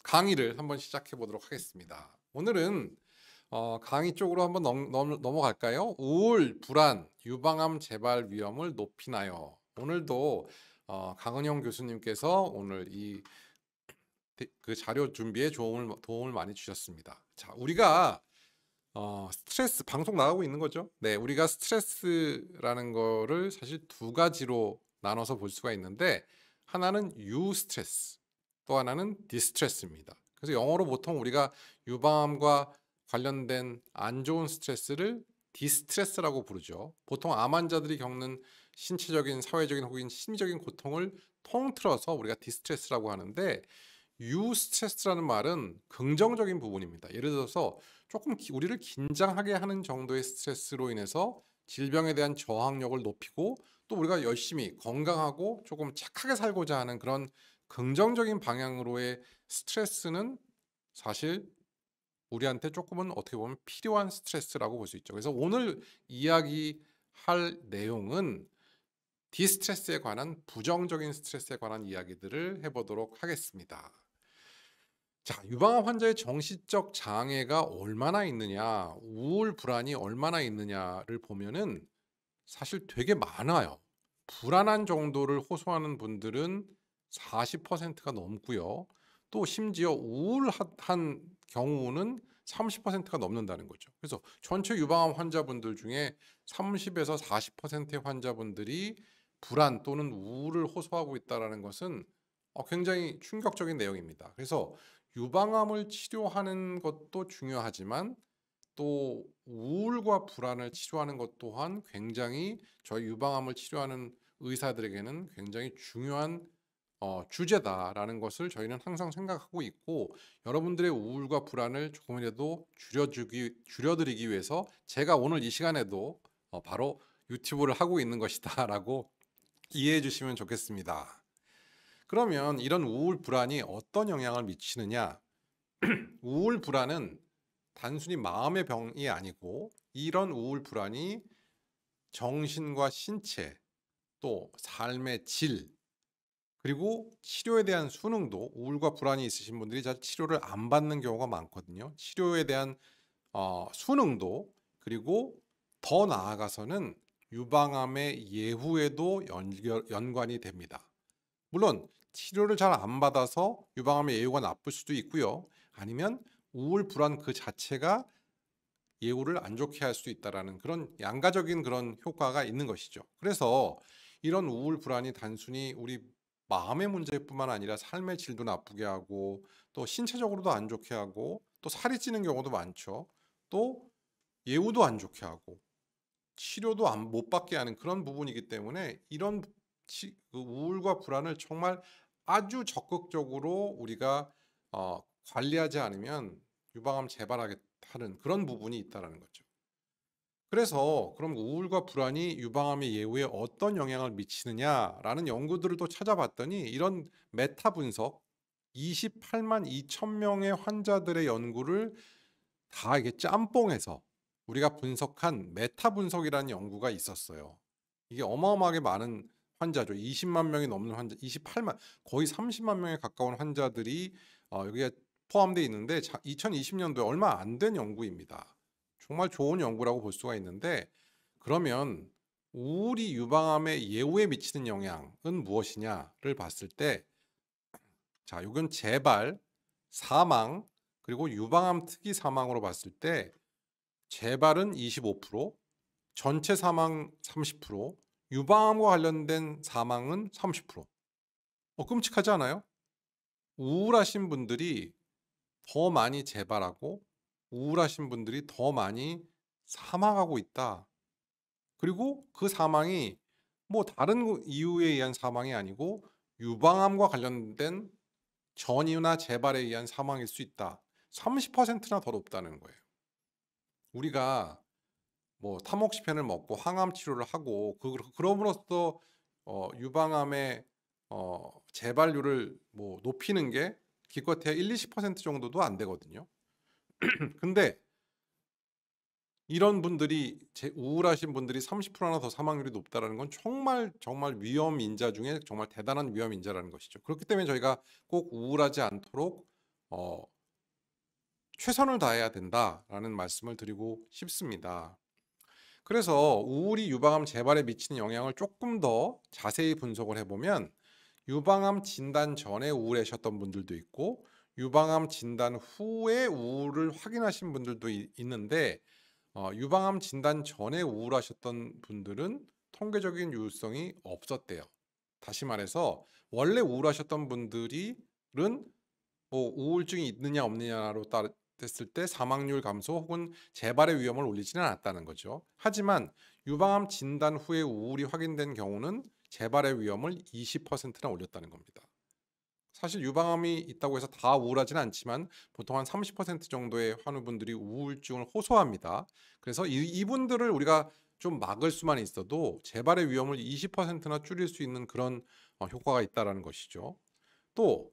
강의를 한번 시작해 보도록 하겠습니다. 오늘은 강의 쪽으로 한번 넘어갈까요? 우울, 불안, 유방암 재발 위험을 높이나요? 오늘도 강은영 교수님께서 오늘 그 자료 준비에 도움을 많이 주셨습니다. 자, 우리가 스트레스 방송 나가고 있는 거죠. 네, 우리가 스트레스라는 거를 사실 두 가지로 나눠서 볼 수가 있는데 하나는 유스트레스, 또 하나는 디스트레스입니다. 그래서 영어로 보통 우리가 유방암과 관련된 안 좋은 스트레스를 디스트레스라고 부르죠. 보통 암 환자들이 겪는 신체적인, 사회적인 혹은 심리적인 고통을 통틀어서 우리가 디스트레스라고 하는데 유스트레스라는 말은 긍정적인 부분입니다. 예를 들어서 조금 우리를 긴장하게 하는 정도의 스트레스로 인해서 질병에 대한 저항력을 높이고 또 우리가 열심히 건강하고 조금 착하게 살고자 하는 그런 긍정적인 방향으로의 스트레스는 사실 우리한테 조금은 어떻게 보면 필요한 스트레스라고 볼 수 있죠. 그래서 오늘 이야기할 내용은 디스트레스에 관한 부정적인 스트레스에 관한 이야기들을 해보도록 하겠습니다. 자, 유방암 환자의 정신적 장애가 얼마나 있느냐, 우울, 불안이 얼마나 있느냐를 보면은 사실 되게 많아요. 불안한 정도를 호소하는 분들은 40%가 넘고요. 또 심지어 우울한 경우는 30%가 넘는다는 거죠. 그래서 전체 유방암 환자분들 중에 30에서 40%의 환자분들이 불안 또는 우울을 호소하고 있다는 것은 굉장히 충격적인 내용입니다. 그래서 유방암을 치료하는 것도 중요하지만 또 우울과 불안을 치료하는 것 또한 굉장히 저희 유방암을 치료하는 의사들에게는 굉장히 중요한 주제다라는 것을 저희는 항상 생각하고 있고, 여러분들의 우울과 불안을 조금이라도 줄여드리기 위해서 제가 오늘 이 시간에도 바로 유튜브를 하고 있는 것이다라고 이해해 주시면 좋겠습니다. 그러면 이런 우울 불안이 어떤 영향을 미치느냐? 우울 불안은 단순히 마음의 병이 아니고 이런 우울 불안이 정신과 신체 또 삶의 질 그리고 치료에 대한 수능도, 우울과 불안이 있으신 분들이 잘 치료를 안 받는 경우가 많거든요. 치료에 대한 수능도, 그리고 더 나아가서는 유방암의 예후에도 연관이 됩니다. 물론 치료를 잘 안 받아서 유방암의 예후가 나쁠 수도 있고요. 아니면 우울 불안 그 자체가 예후를 안 좋게 할 수 있다라는 그런 양가적인 그런 효과가 있는 것이죠. 그래서 이런 우울 불안이 단순히 우리 마음의 문제뿐만 아니라 삶의 질도 나쁘게 하고 또 신체적으로도 안 좋게 하고 또 살이 찌는 경우도 많죠. 또 예후도 안 좋게 하고 치료도 못 받게 하는 그런 부분이기 때문에 이런 그 우울과 불안을 정말 아주 적극적으로 우리가 관리하지 않으면 유방암 재발하게 하는 그런 부분이 있다는 거죠. 그래서 그럼 우울과 불안이 유방암의 예후에 어떤 영향을 미치느냐라는 연구들을 또 찾아봤더니 이런 메타 분석 28만 2천 명의 환자들의 연구를 다 이게 짬뽕해서 우리가 분석한 메타 분석이라는 연구가 있었어요. 이게 어마어마하게 많은 환자죠. 20만 명이 넘는 환자, 28만, 거의 30만 명에 가까운 환자들이 여기에 포함되어 있는데 2020년도에 얼마 안 된 연구입니다. 정말 좋은 연구라고 볼 수가 있는데, 그러면 우울이 유방암의 예후에 미치는 영향은 무엇이냐를 봤을 때, 자, 이건 재발, 사망, 그리고 유방암 특이 사망으로 봤을 때 재발은 25%, 전체 사망 30%, 유방암과 관련된 사망은 30%. 끔찍하지 않아요? 우울하신 분들이 더 많이 재발하고 우울하신 분들이 더 많이 사망하고 있다. 그리고 그 사망이 뭐 다른 이유에 의한 사망이 아니고 유방암과 관련된 전이나 재발에 의한 사망일 수 있다. 30%나 더 높다는 거예요. 우리가 뭐 타모xifen 먹고 항암 치료를 하고 그럼으로써 유방암의 재발률을 뭐 높이는 게 기껏해야 1-20% 정도도 안 되거든요. 근데 이런 분들이 우울하신 분들이 30%나 더 사망률이 높다라는 건 정말 정말 위험 인자 중에 정말 대단한 위험 인자라는 것이죠. 그렇기 때문에 저희가 꼭 우울하지 않도록 어 최선을 다해야 된다라는 말씀을 드리고 싶습니다. 그래서 우울이 유방암 재발에 미치는 영향을 조금 더 자세히 분석을 해보면 유방암 진단 전에 우울해하셨던 분들도 있고 유방암 진단 후에 우울을 확인하신 분들도 있는데 유방암 진단 전에 우울하셨던 분들은 통계적인 유효성이 없었대요. 다시 말해서 원래 우울하셨던 분들은 뭐 우울증이 있느냐 없느냐로 따졌을 때 사망률 감소 혹은 재발의 위험을 올리지는 않았다는 거죠. 하지만 유방암 진단 후에 우울이 확인된 경우는 재발의 위험을 20%나 올렸다는 겁니다. 사실 유방암이 있다고 해서 다 우울하지는 않지만 보통 한 30% 정도의 환우분들이 우울증을 호소합니다. 그래서 이분들을 우리가 좀 막을 수만 있어도 재발의 위험을 20%나 줄일 수 있는 그런 효과가 있다는 것이죠. 또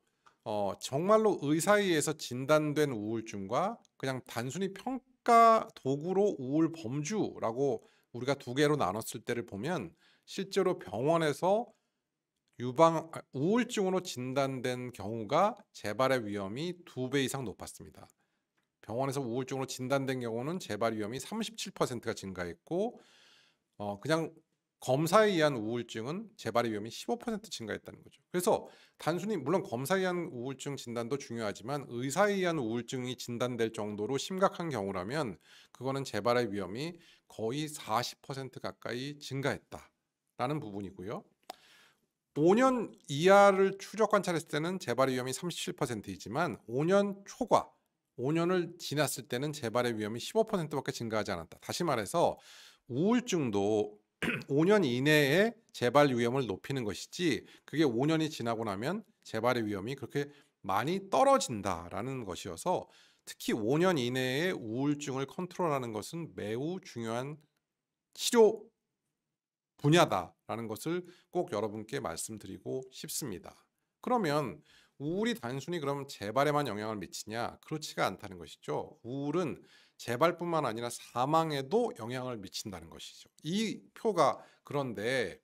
정말로 의사에 의해서 진단된 우울증과 그냥 단순히 평가 도구로 우울 범주라고 우리가 두 개로 나눴을 때를 보면 실제로 병원에서 우울증으로 진단된 경우가 재발의 위험이 2배 이상 높았습니다. 병원에서 우울증으로 진단된 경우는 재발 위험이 37%가 증가했고 그냥 검사에 의한 우울증은 재발의 위험이 15% 증가했다는 거죠. 그래서 단순히 물론 검사에 의한 우울증 진단도 중요하지만 의사에 의한 우울증이 진단될 정도로 심각한 경우라면 그거는 재발의 위험이 거의 40% 가까이 증가했다라는 부분이고요. 5년 이하를 추적 관찰했을 때는 재발의 위험이 37%이지만 5년 초과 5년을 지났을 때는 재발의 위험이 15%밖에 증가하지 않았다. 다시 말해서 우울증도 5년 이내에 재발 위험을 높이는 것이지 그게 5년이 지나고 나면 재발의 위험이 그렇게 많이 떨어진다라는 것이어서 특히 5년 이내에 우울증을 컨트롤하는 것은 매우 중요한 치료 분야다라는 것을 꼭 여러분께 말씀드리고 싶습니다. 그러면 우울이 단순히 그럼 재발에만 영향을 미치냐? 그렇지가 않다는 것이죠. 우울은 재발뿐만 아니라 사망에도 영향을 미친다는 것이죠. 이 표가 그런데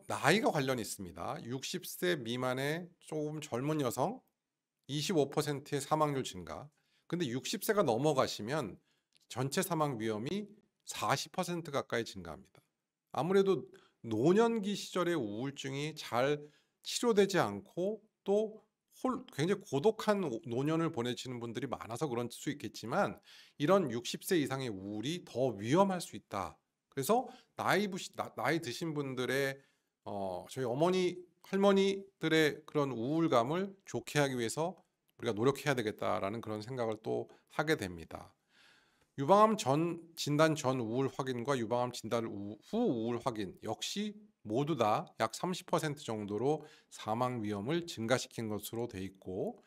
나이가 관련이 있습니다. 60세 미만의 조금 젊은 여성 25%의 사망률 증가. 근데 60세가 넘어가시면 전체 사망 위험이 40% 가까이 증가합니다. 아무래도 노년기 시절의 우울증이 잘 치료되지 않고 또 굉장히 고독한 노년을 보내시는 분들이 많아서 그럴 수 있겠지만 이런 60세 이상의 우울이 더 위험할 수 있다. 그래서 나이 드신 분들의 저희 어머니 할머니들의 그런 우울감을 좋게 하기 위해서 우리가 노력해야 되겠다라는 그런 생각을 또 하게 됩니다. 유방암 진단 전 우울 확인과 유방암 진단 후 우울 확인 역시 모두 다 약 30% 정도로 사망 위험을 증가시킨 것으로 돼 있고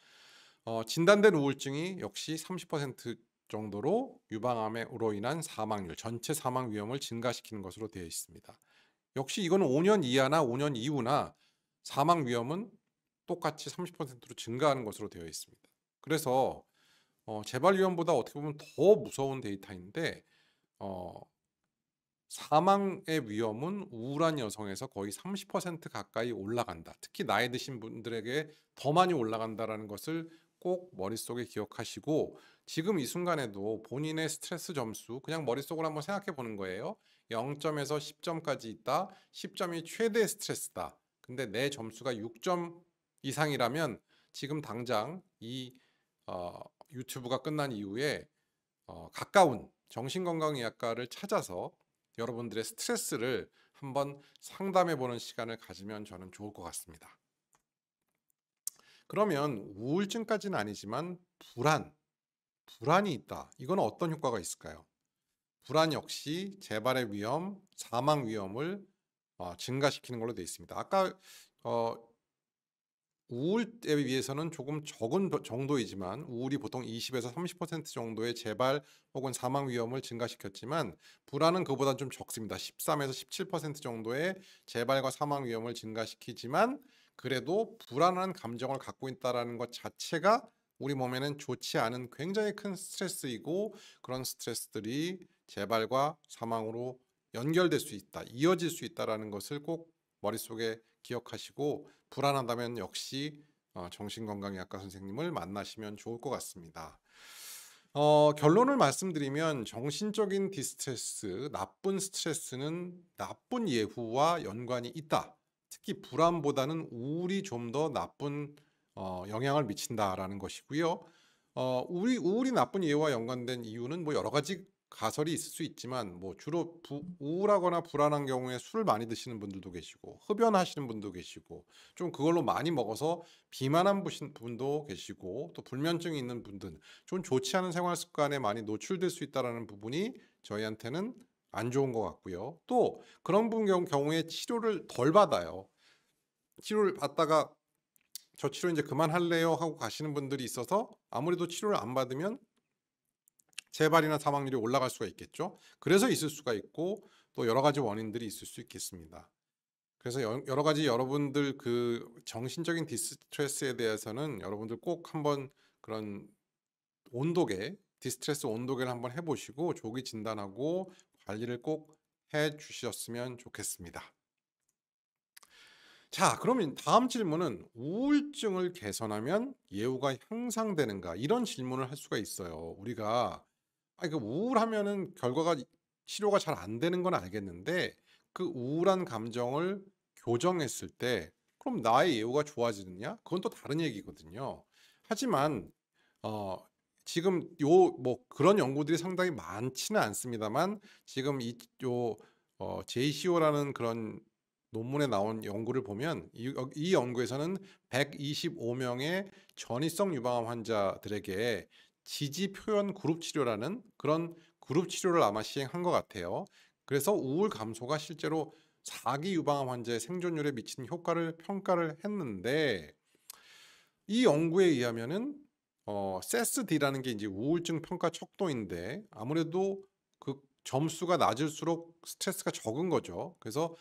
진단된 우울증이 역시 30% 정도로 유방암으로 인한 사망률, 전체 사망 위험을 증가시키는 것으로 되어 있습니다. 역시 이거는 5년 이하나 5년 이후나 사망 위험은 똑같이 30%로 증가하는 것으로 되어 있습니다. 그래서 재발 위험보다 어떻게 보면 더 무서운 데이터인데 사망의 위험은 우울한 여성에서 거의 30% 가까이 올라간다. 특히 나이 드신 분들에게 더 많이 올라간다라는 것을 꼭 머릿속에 기억하시고 지금 이 순간에도 본인의 스트레스 점수 그냥 머릿속으로 한번 생각해 보는 거예요. 0점에서 10점까지 있다. 10점이 최대 스트레스다. 근데 내 점수가 6점 이상이라면 지금 당장 이 유튜브가 끝난 이후에 가까운 정신건강의학과를 찾아서 여러분들의 스트레스를 한번 상담해 보는 시간을 가지면 저는 좋을 것 같습니다. 그러면 우울증까지는 아니지만 불안이 있다. 이건 어떤 효과가 있을까요? 불안 역시 재발의 위험, 사망 위험을 증가시키는 걸로 되어 있습니다. 아까 우울에 비해서는 조금 적은 정도이지만 우울이 보통 20에서 30% 정도의 재발 혹은 사망 위험을 증가시켰지만 불안은 그보다 좀 적습니다. 13에서 17% 정도의 재발과 사망 위험을 증가시키지만 그래도 불안한 감정을 갖고 있다는 것 자체가 우리 몸에는 좋지 않은 굉장히 큰 스트레스이고 그런 스트레스들이 재발과 사망으로 연결될 수 있다, 이어질 수 있다는 것을 꼭 머릿속에 기억하시고 불안하다면 역시 정신건강의학과 선생님을 만나시면 좋을 것 같습니다. 결론을 말씀드리면 정신적인 디스트레스, 나쁜 스트레스는 나쁜 예후와 연관이 있다. 특히 불안보다는 우울이 좀 더 나쁜 영향을 미친다라는 것이고요. 우울이 나쁜 예후와 연관된 이유는 뭐 여러 가지 가설이 있을 수 있지만 뭐 주로 우울하거나 불안한 경우에 술을 많이 드시는 분들도 계시고 흡연하시는 분도 계시고 좀 그걸로 많이 먹어서 비만한 분도 계시고 또 불면증이 있는 분들 좀 좋지 않은 생활 습관에 많이 노출될 수 있다는 부분이 저희한테는 안 좋은 것 같고요. 또 그런 경우에 치료를 덜 받아요. 치료를 받다가 저 치료 이제 그만할래요 하고 가시는 분들이 있어서 아무래도 치료를 안 받으면 재발이나 사망률이 올라갈 수가 있겠죠. 그래서 있을 수가 있고 또 여러 가지 원인들이 있을 수 있겠습니다. 그래서 여러 가지 여러분들 그 정신적인 디스트레스에 대해서는 여러분들 꼭 한번 그런 디스트레스 온도계를 한번 해보시고 조기 진단하고 관리를 꼭 해주셨으면 좋겠습니다. 자, 그러면 다음 질문은 우울증을 개선하면 예후가 향상되는가? 이런 질문을 할 수가 있어요. 우리가 그 우울하면은 치료가 잘 안 되는 건 알겠는데 그 우울한 감정을 교정했을 때 그럼 나의 예후가 좋아지느냐? 그건 또 다른 얘기거든요. 하지만 어 지금 뭐 그런 연구들이 상당히 많지는 않습니다만 지금 JCO라는 그런 논문에 나온 연구를 보면 이 연구에서는 125명의 전이성 유방암 환자들에게 지지 표현 그룹 치료라는 그런 그룹 치료를 아마 시행한 것 같아요. 그래서 우울 감소가 실제로 4기 유방암 환자의 생존율에 미치는 효과를 평가를 했는데 이 연구에 의하면은 세스디라는 게 이제 우울증 평가 척도인데 아무래도 그 점수가 낮을수록 스트레스가 적은 거죠. 그래서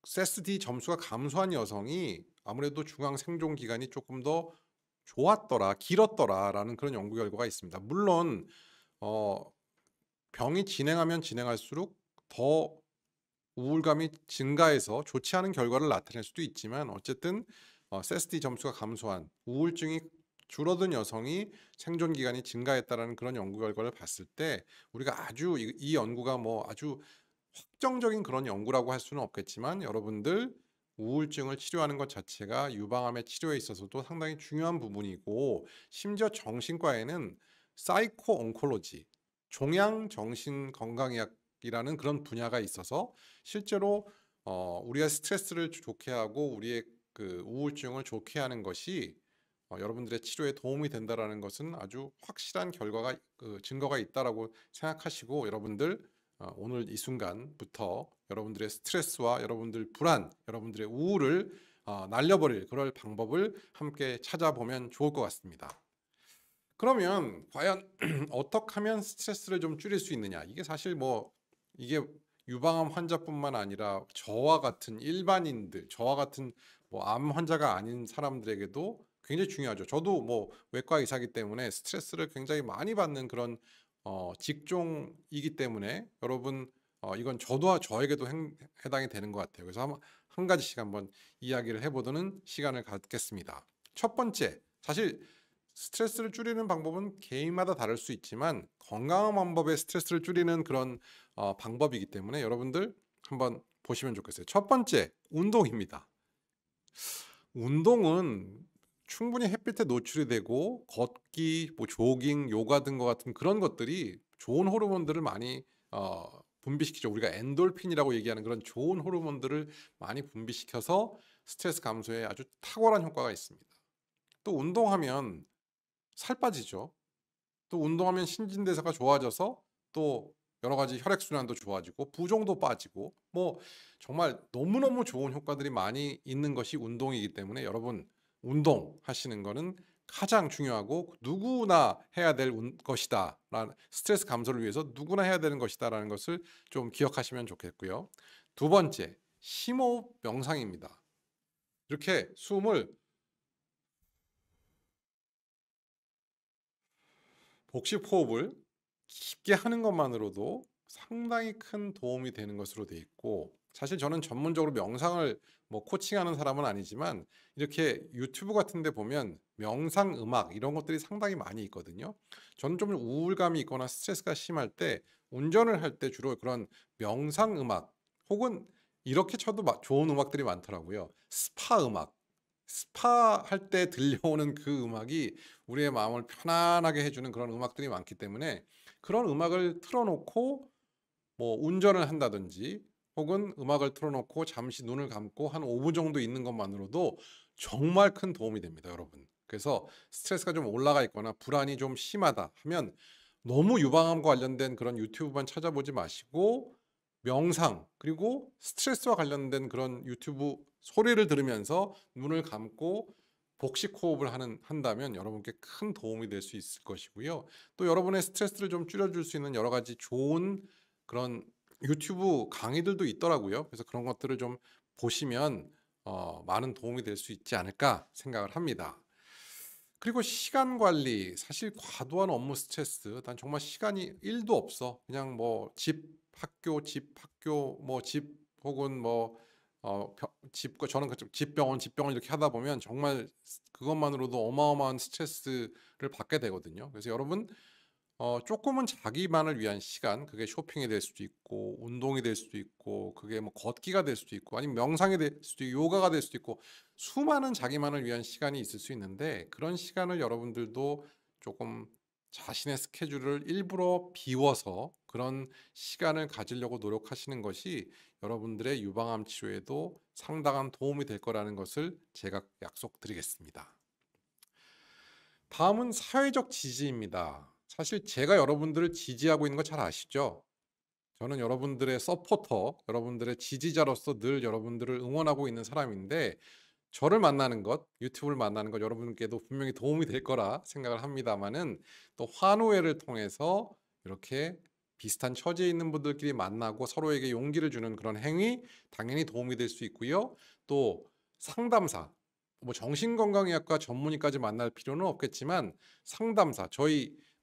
세스디 점수가 감소한 여성이 아무래도 중앙 생존 기간이 조금 더 길었더라라는 그런 연구 결과가 있습니다. 물론 어 병이 진행하면 진행할수록 더 우울감이 증가해서 좋지 않은 결과를 나타낼 수도 있지만 어쨌든 세스디 점수가 감소한 우울증이 줄어든 여성이 생존 기간이 증가했다라는 그런 연구 결과를 봤을 때 우리가 아주 이 연구가 뭐 아주 확정적인 그런 연구라고 할 수는 없겠지만 여러분들 우울증을 치료하는 것 자체가 유방암의 치료에 있어서도 상당히 중요한 부분이고 심지어 정신과에는 사이코 온콜로지, 종양 정신 건강의학이라는 그런 분야가 있어서 실제로 우리가 스트레스를 좋게 하고 우리의 그 우울증을 좋게 하는 것이 여러분들의 치료에 도움이 된다라는 것은 아주 확실한 증거가 있다라고 생각하시고 여러분들 오늘 이 순간부터 여러분들의 스트레스와 여러분들 불안, 여러분들의 우울을 날려버릴 그럴 방법을 함께 찾아보면 좋을 것 같습니다. 그러면 과연 어떻게 하면 스트레스를 좀 줄일 수 있느냐? 이게 사실 뭐 이게 유방암 환자뿐만 아니라 저와 같은 일반인들, 저와 같은 뭐 암 환자가 아닌 사람들에게도 굉장히 중요하죠. 저도 뭐 외과 의사이기 때문에 스트레스를 굉장히 많이 받는 그런 직종이기 때문에 여러분 이건 저에게도 해당이 되는 것 같아요. 그래서 한 가지씩 한번 이야기를 해보는 시간을 갖겠습니다. 첫 번째, 사실 스트레스를 줄이는 방법은 개인마다 다를 수 있지만 건강한 방법의 스트레스를 줄이는 그런 방법이기 때문에 여러분들 한번 보시면 좋겠어요. 첫 번째, 운동입니다. 운동은 충분히 햇빛에 노출이 되고 걷기, 뭐 조깅, 요가 등과 같은 그런 것들이 좋은 호르몬들을 많이 분비시키죠. 우리가 엔돌핀이라고 얘기하는 그런 좋은 호르몬들을 많이 분비시켜서 스트레스 감소에 아주 탁월한 효과가 있습니다. 또 운동하면 살 빠지죠. 또 운동하면 신진대사가 좋아져서 또 여러 가지 혈액순환도 좋아지고 부종도 빠지고 뭐 정말 너무너무 좋은 효과들이 많이 있는 것이 운동이기 때문에 여러분 운동하시는 거는 가장 중요하고 누구나 해야 될 것이다. 스트레스 감소를 위해서 누구나 해야 되는 것이다라는 것을 좀 기억하시면 좋겠고요. 두 번째, 심호흡 명상입니다. 이렇게 숨을 복식 호흡을 깊게 하는 것만으로도 상당히 큰 도움이 되는 것으로 돼 있고 사실 저는 전문적으로 명상을 뭐 코칭하는 사람은 아니지만 이렇게 유튜브 같은 데 보면 명상 음악 이런 것들이 상당히 많이 있거든요. 저는 좀 우울감이 있거나 스트레스가 심할 때 운전을 할 때 주로 그런 명상 음악 혹은 이렇게 쳐도 좋은 음악들이 많더라고요. 스파 음악. 스파 할 때 들려오는 그 음악이 우리의 마음을 편안하게 해 주는 그런 음악들이 많기 때문에 그런 음악을 틀어 놓고 뭐 운전을 한다든지 혹은 음악을 틀어 놓고 잠시 눈을 감고 한 5분 정도 있는 것만으로도 정말 큰 도움이 됩니다, 여러분. 그래서 스트레스가 좀 올라가 있거나 불안이 좀 심하다 하면 너무 유방암과 관련된 그런 유튜브만 찾아보지 마시고 명상 그리고 스트레스와 관련된 그런 유튜브 소리를 들으면서 눈을 감고 복식 호흡을 한다면 여러분께 큰 도움이 될 수 있을 것이고요. 또 여러분의 스트레스를 좀 줄여줄 수 있는 여러 가지 좋은 그런 유튜브 강의들도 있더라고요. 그래서 그런 것들을 좀 보시면 많은 도움이 될 수 있지 않을까 생각을 합니다. 그리고 시간 관리 사실 과도한 업무 스트레스 난 정말 시간이 1도 없어. 그냥 뭐 집 학교 뭐 집 혹은 뭐 집과 저는 집 병원 이렇게 하다 보면 정말 그것만으로도 어마어마한 스트레스를 받게 되거든요. 그래서 여러분 쪼끔은 자기만을 위한 시간 그게 쇼핑이 될 수도 있고 운동이 될 수도 있고 그게 뭐 걷기가 될 수도 있고 아니면 명상이 될 수도 있고 요가가 될 수도 있고 수많은 자기만을 위한 시간이 있을 수 있는데 그런 시간을 여러분들도 조금 자신의 스케줄을 일부러 비워서 그런 시간을 가지려고 노력하시는 것이 여러분들의 유방암 치료에도 상당한 도움이 될 거라는 것을 제가 약속드리겠습니다. 다음은 사회적 지지입니다. 사실 제가 여러분들을 지지하고 있는 거 잘 아시죠? 저는 여러분들의 서포터, 여러분들의 지지자로서 늘 여러분들을 응원하고 있는 사람인데 저를 만나는 것, 유튜브를 만나는 것 여러분께도 분명히 도움이 될 거라 생각을 합니다마는 또 환우회를 통해서 이렇게 비슷한 처지에 있는 분들끼리 만나고 서로에게 용기를 주는 그런 행위 당연히 도움이 될 수 있고요. 또 상담사, 뭐 정신건강의학과 전문의까지 만날 필요는 없겠지만 상담사,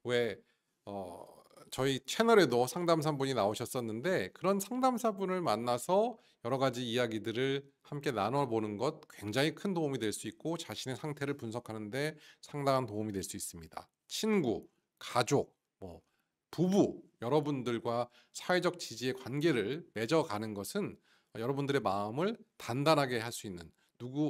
왜 어, 저희 채널에도 상담사분이 나오셨었는데 그런 상담사분을 만나서 여러 가지 이야기들을 함께 나눠보는 것 굉장히 큰 도움이 될 수 있고 자신의 상태를 분석하는 데 상당한 도움이 될 수 있습니다. 친구, 가족, 뭐 부부, 여러분들과 사회적 지지의 관계를 맺어가는 것은 여러분들의 마음을 단단하게 할 수 있는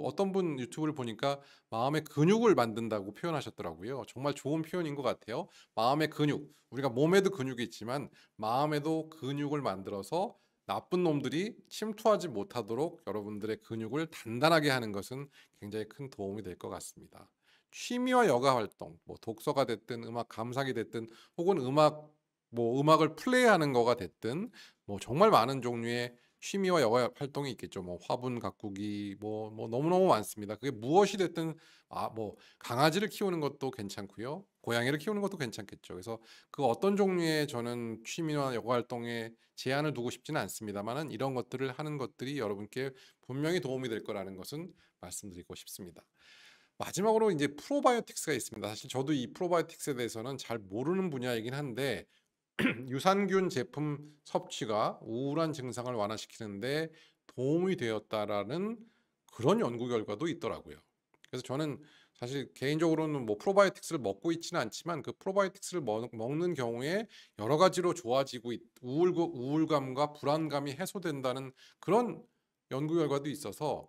어떤 분 유튜브를 보니까 마음의 근육을 만든다고 표현하셨더라고요. 정말 좋은 표현인 것 같아요. 마음의 근육, 우리가 몸에도 근육이 있지만 마음에도 근육을 만들어서 나쁜 놈들이 침투하지 못하도록 여러분들의 근육을 단단하게 하는 것은 굉장히 큰 도움이 될 것 같습니다. 취미와 여가 활동, 뭐 독서가 됐든 음악 감상이 됐든 혹은 음악을 플레이하는 거가 됐든 뭐 정말 많은 종류의 취미와 여가 활동이 있겠죠. 뭐 화분 가꾸기 뭐 너무너무 많습니다. 그게 무엇이 됐든 뭐 강아지를 키우는 것도 괜찮고요. 고양이를 키우는 것도 괜찮겠죠. 그래서 그 어떤 종류의 저는 취미나 여가 활동에 제한을 두고 싶지는 않습니다만은 이런 것들을 하는 것들이 여러분께 분명히 도움이 될 거라는 것은 말씀드리고 싶습니다. 마지막으로 이제 프로바이오틱스가 있습니다. 사실 저도 이 프로바이오틱스에 대해서는 잘 모르는 분야이긴 한데 유산균 제품 섭취가 우울한 증상을 완화시키는데 도움이 되었다라는 그런 연구 결과도 있더라고요. 그래서 저는 사실 개인적으로는 뭐 프로바이오틱스를 먹고 있지는 않지만 그 프로바이오틱스를 먹는 경우에 여러 가지로 좋아지고 우울감과 불안감이 해소된다는 그런 연구 결과도 있어서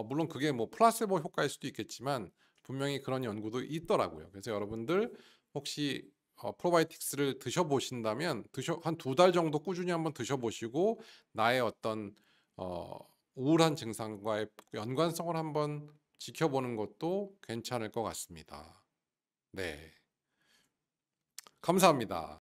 물론 그게 뭐 플라세보 효과일 수도 있겠지만 분명히 그런 연구도 있더라고요. 그래서 여러분들 혹시 프로바이오틱스를 드셔보신다면 한 2달 정도 꾸준히 한번 드셔보시고 나의 어떤 어, 우울한 증상과의 연관성을 한번 지켜보는 것도 괜찮을 것 같습니다. 네, 감사합니다.